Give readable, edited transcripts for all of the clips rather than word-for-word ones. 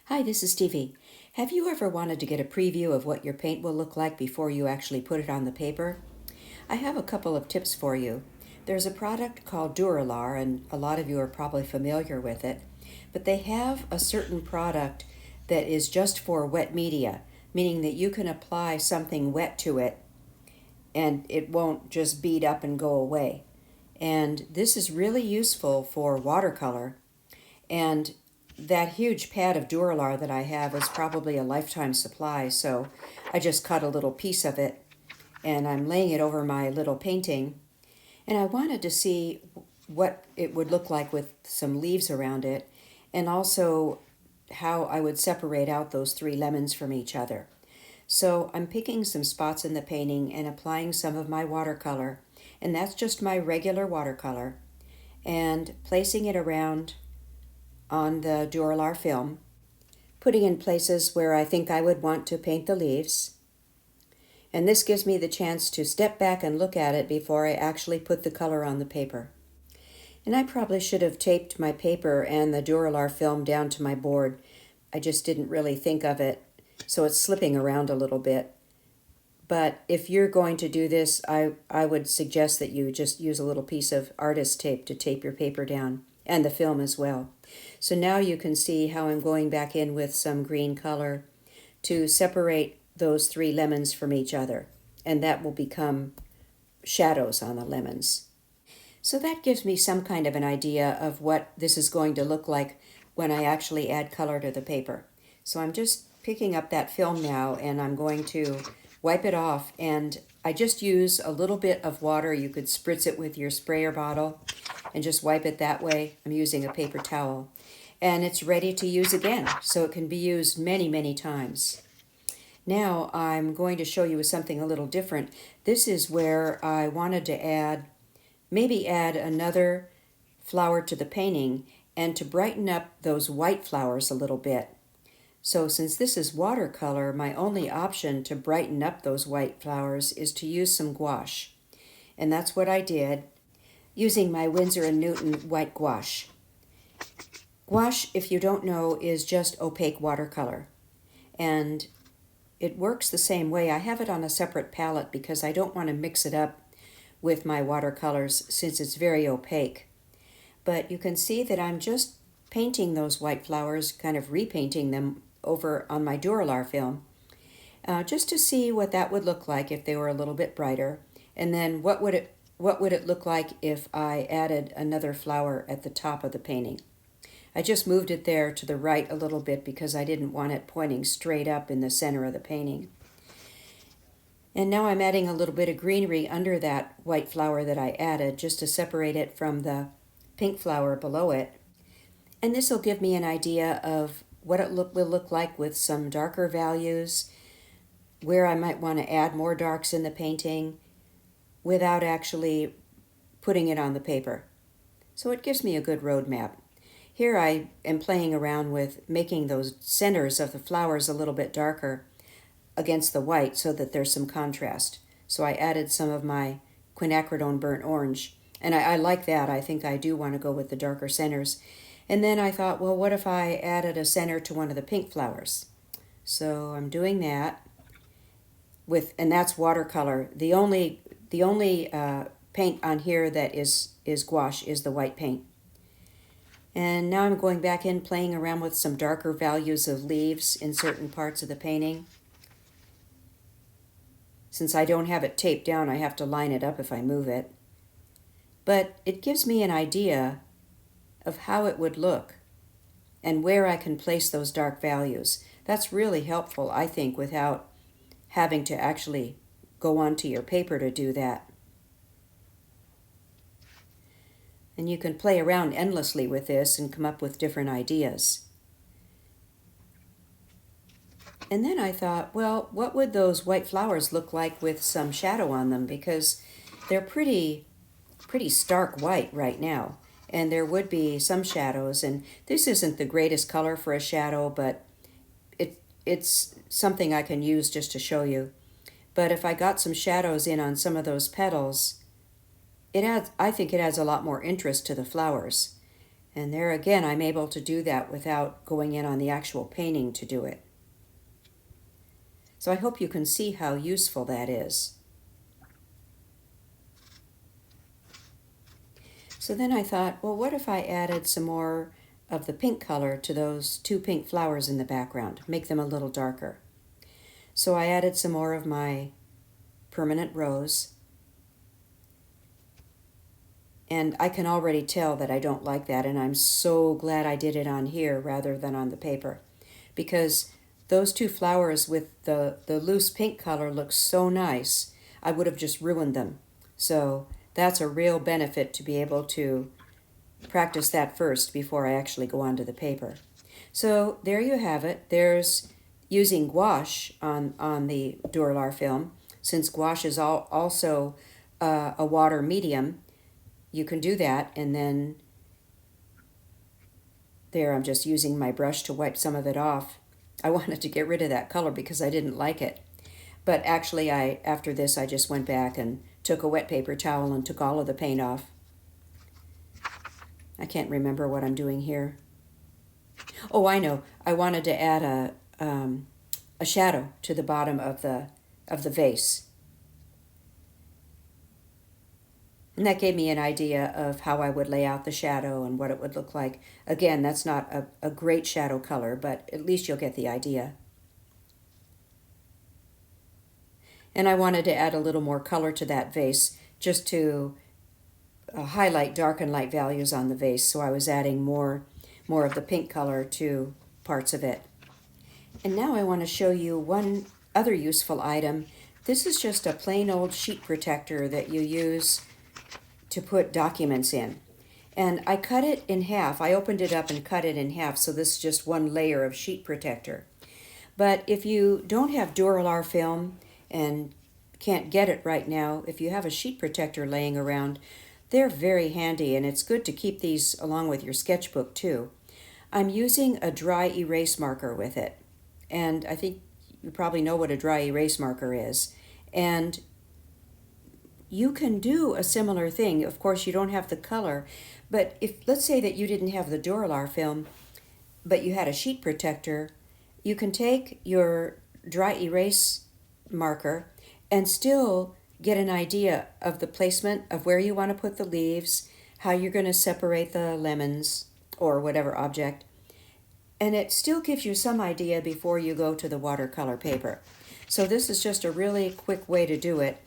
Hi, this is Stevie. Have you ever wanted to get a preview of what your paint will look like before you actually put it on the paper? I have a couple of tips for you. There's a product called Duralar, and a lot of you are probably familiar with it, but they have a certain product that is just for wet media, meaning that you can apply something wet to it and it won't just bead up and go away. And this is really useful for watercolor. And that huge pad of Duralar that I have is probably a lifetime supply, so I just cut a little piece of it and I'm laying it over my little painting. And I wanted to see what it would look like with some leaves around it, and also how I would separate out those three lemons from each other. So I'm picking some spots in the painting and applying some of my watercolor, and that's just my regular watercolor, and placing it around on the Duralar film, putting in places where I think I would want to paint the leaves. And this gives me the chance to step back and look at it before I actually put the color on the paper. And I probably should have taped my paper and the Duralar film down to my board. I just didn't really think of it, so it's slipping around a little bit. But if you're going to do this, I would suggest that you just use a little piece of artist tape to tape your paper down, and the film as well. So now you can see how I'm going back in with some green color to separate those three lemons from each other, and that will become shadows on the lemons. So that gives me some kind of an idea of what this is going to look like when I actually add color to the paper. So I'm just picking up that film now, and I'm going to wipe it off, and I just use a little bit of water. You could spritz it with your sprayer bottle and just wipe it that way. I'm using a paper towel, and it's ready to use again, so it can be used many, many times. Now I'm going to show you something a little different. This is where I wanted to maybe add another flower to the painting and to brighten up those white flowers a little bit. So since this is watercolor, my only option to brighten up those white flowers is to use some gouache. And that's what I did, using my Winsor & Newton white gouache. Gouache, if you don't know, is just opaque watercolor. And it works the same way. I have it on a separate palette because I don't want to mix it up with my watercolors since it's very opaque. But you can see that I'm just painting those white flowers, kind of repainting them over on my Duralar film, just to see what that would look like if they were a little bit brighter. And then what would it look like if I added another flower at the top of the painting. I just moved it there to the right a little bit because I didn't want it pointing straight up in the center of the painting. And now I'm adding a little bit of greenery under that white flower that I added, just to separate it from the pink flower below it. And this will give me an idea of what it will look like with some darker values, where I might want to add more darks in the painting without actually putting it on the paper. So it gives me a good roadmap. Here I am playing around with making those centers of the flowers a little bit darker against the white so that there's some contrast. So I added some of my quinacridone burnt orange, and I like that. I think I do want to go with the darker centers. And then I thought, well, what if I added a center to one of the pink flowers? So I'm doing that and that's watercolor. The only paint on here that is gouache is the white paint. And now I'm going back in, playing around with some darker values of leaves in certain parts of the painting. Since I don't have it taped down, I have to line it up if I move it. But it gives me an idea of how it would look and where I can place those dark values. That's really helpful, I think, without having to actually go onto your paper to do that. And you can play around endlessly with this and come up with different ideas. And then I thought, well, what would those white flowers look like with some shadow on them? Because they're pretty stark white right now, and there would be some shadows. And this isn't the greatest color for a shadow, but it's something I can use just to show you. But if I got some shadows in on some of those petals, I think it adds a lot more interest to the flowers. And there again, I'm able to do that without going in on the actual painting to do it. So I hope you can see how useful that is. So then I thought, well, what if I added some more of the pink color to those two pink flowers in the background, make them a little darker. So I added some more of my permanent rose. And I can already tell that I don't like that, and I'm so glad I did it on here rather than on the paper, because those two flowers with the loose pink color look so nice. I would have just ruined them. So that's a real benefit to be able to practice that first before I actually go onto the paper. So there you have it. There's using gouache on the Duralar film. Since gouache is also a water medium, you can do that, and then there I'm just using my brush to wipe some of it off. I wanted to get rid of that color because I didn't like it. But actually, after this, I just went back and took a wet paper towel and took all of the paint off. I can't remember what I'm doing here. Oh, I know. I wanted to add a shadow to the bottom of the vase. And that gave me an idea of how I would lay out the shadow and what it would look like. Again, that's not a great shadow color, but at least you'll get the idea. And I wanted to add a little more color to that vase just to highlight dark and light values on the vase. So I was adding more of the pink color to parts of it. And now I want to show you one other useful item. This is just a plain old sheet protector that you use to put documents in. And I cut it in half. I opened it up and cut it in half, so this is just one layer of sheet protector. But if you don't have Duralar film and can't get it right now, if you have a sheet protector laying around, they're very handy, and it's good to keep these along with your sketchbook too. I'm using a dry erase marker with it, and I think you probably know what a dry erase marker is. And you can do a similar thing. Of course, you don't have the color, but if let's say that you didn't have the Duralar film, but you had a sheet protector, you can take your dry erase marker and still get an idea of the placement of where you want to put the leaves, how you're going to separate the lemons or whatever object, and it still gives you some idea before you go to the watercolor paper. So this is just a really quick way to do it.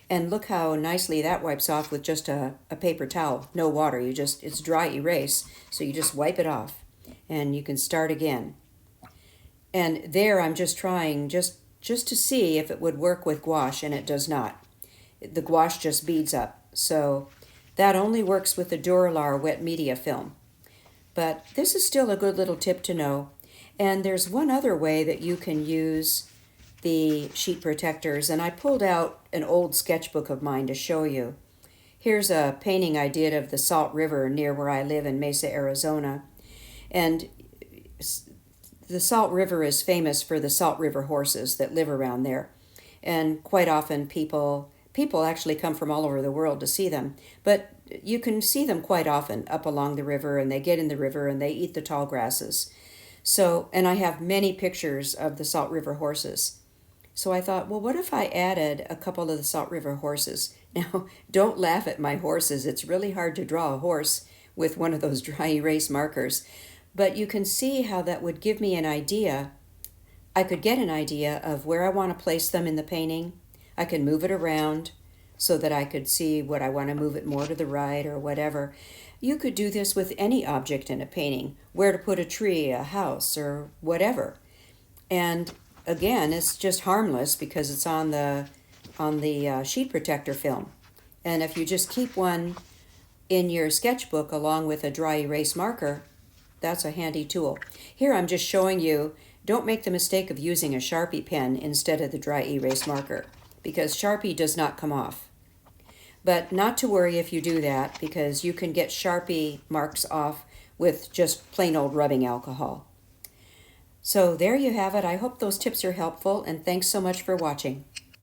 And look how nicely that wipes off with just a paper towel. No water, it's dry erase, so you just wipe it off and you can start again. And there I'm just trying just to see if it would work with gouache, and it does not. The gouache just beads up. So that only works with the Duralar wet media film. But this is still a good little tip to know. And there's one other way that you can use the sheet protectors, and I pulled out an old sketchbook of mine to show you. Here's a painting I did of the Salt River near where I live in Mesa, Arizona. And the Salt River is famous for the Salt River horses that live around there. And quite often people actually come from all over the world to see them. But you can see them quite often up along the river, and they get in the river and they eat the tall grasses. So, and I have many pictures of the Salt River horses. So I thought, well, what if I added a couple of the Salt River horses? Now, don't laugh at my horses. It's really hard to draw a horse with one of those dry erase markers. But you can see how that would give me an idea. I could get an idea of where I want to place them in the painting. I can move it around so that I could see what I want to move it more to the right or whatever. You could do this with any object in a painting, where to put a tree, a house, or whatever. And again, it's just harmless because it's on the sheet protector film. And if you just keep one in your sketchbook along with a dry erase marker, that's a handy tool. Here I'm just showing you, don't make the mistake of using a Sharpie pen instead of the dry erase marker, because Sharpie does not come off. But not to worry if you do that, because you can get Sharpie marks off with just plain old rubbing alcohol. So there you have it. I hope those tips are helpful, and thanks so much for watching.